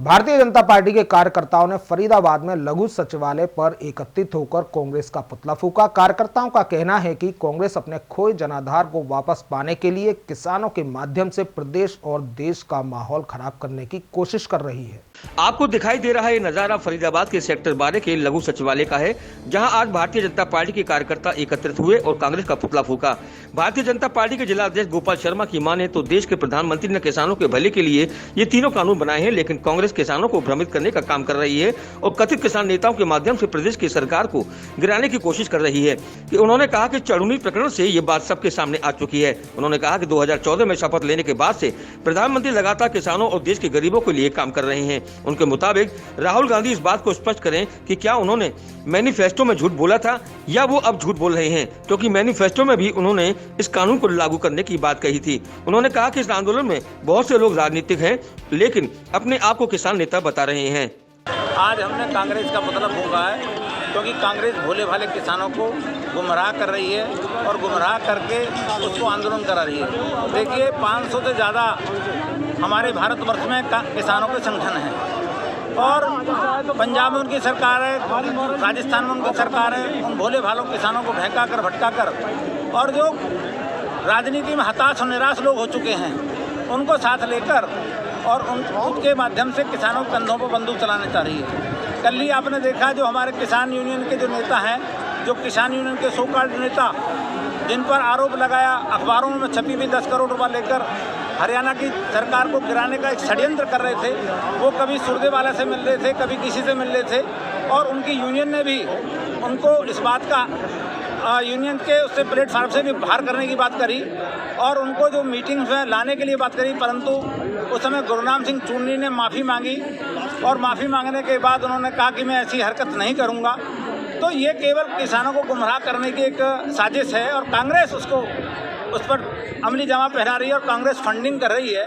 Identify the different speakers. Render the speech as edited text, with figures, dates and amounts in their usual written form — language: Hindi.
Speaker 1: भारतीय जनता पार्टी के कार्यकर्ताओं ने फरीदाबाद में लघु सचिवालय पर एकत्रित होकर कांग्रेस का पुतला फूंका। कार्यकर्ताओं का कहना है कि कांग्रेस अपने खोए जनाधार को वापस पाने के लिए किसानों के माध्यम से प्रदेश और देश का माहौल खराब करने की कोशिश कर रही है।
Speaker 2: आपको दिखाई दे रहा है नजारा फरीदाबाद के सेक्टर 12 के लघु सचिवालय का है, जहां आज भारतीय जनता पार्टी के कार्यकर्ता एकत्रित हुए और कांग्रेस का पुतला फूंका। भारतीय जनता पार्टी के जिला अध्यक्ष गोपाल शर्मा की माने तो देश के प्रधानमंत्री ने किसानों के भले के लिए ये तीनों कानून बनाए हैं, लेकिन कांग्रेस किसानों को भ्रमित करने का काम कर रही है और कथित किसान नेताओं के माध्यम से प्रदेश की सरकार को गिराने की कोशिश कर रही है। कि उन्होंने कहा कि चढ़ूनी प्रकरण से ये बात सबके सामने आ चुकी है। उन्होंने कहा कि 2014 में शपथ लेने के बाद से प्रधानमंत्री लगातार किसानों और देश के गरीबों के लिए काम कर रहे हैं। उनके मुताबिक राहुल गांधी इस बात को स्पष्ट करें कि क्या उन्होंने मैनिफेस्टो में झूठ बोला था या वो अब झूठ बोल रहे हैं, क्योंकि मैनिफेस्टो में भी उन्होंने इस कानून को लागू करने की बात कही थी। उन्होंने कहा कि इस आंदोलन में बहुत से लोग राजनीतिक हैं, लेकिन अपने आप को किसान नेता बता रहे हैं।
Speaker 3: आज हमने कांग्रेस का पुतला फूंका है, क्योंकि कांग्रेस भोले भाले किसानों को गुमराह कर रही है और गुमराह करके उसको आंदोलन करा रही है। देखिए, 500 से ज़्यादा हमारे भारतवर्ष में किसानों के संगठन हैं और पंजाब में उनकी सरकार है, राजस्थान में उनकी सरकार है। उन भोले भालों किसानों को बहका कर भटका कर और जो राजनीति में हताश और निराश लोग हो चुके हैं उनको साथ लेकर और उनके माध्यम से किसानों के कंधों पर बंदूक चलाने चाह रही है। कल ही आपने देखा जो हमारे किसान यूनियन के जो नेता हैं, जो किसान यूनियन के सो कॉल्ड नेता, जिन पर आरोप लगाया अखबारों में छपी भी 10 करोड़ रुपये लेकर हरियाणा की सरकार को गिराने का एक षड्यंत्र कर रहे थे, वो कभी सुरदेवाला से मिल रहे थे, कभी किसी से मिल रहे थे और उनकी यूनियन ने भी उनको इस बात का यूनियन के उससे प्लेटफार्म से भी बाहर करने की बात करी और उनको जो मीटिंग्स में लाने के लिए बात करी, परंतु उस समय गुरनाम सिंह चुन्नी ने माफ़ी मांगी और माफ़ी मांगने के बाद उन्होंने कहा कि मैं ऐसी हरकत नहीं करूँगा। तो ये केवल किसानों को गुमराह करने की एक साजिश है और कांग्रेस उस पर अमली जामा पहना रही है और कांग्रेस फंडिंग कर रही है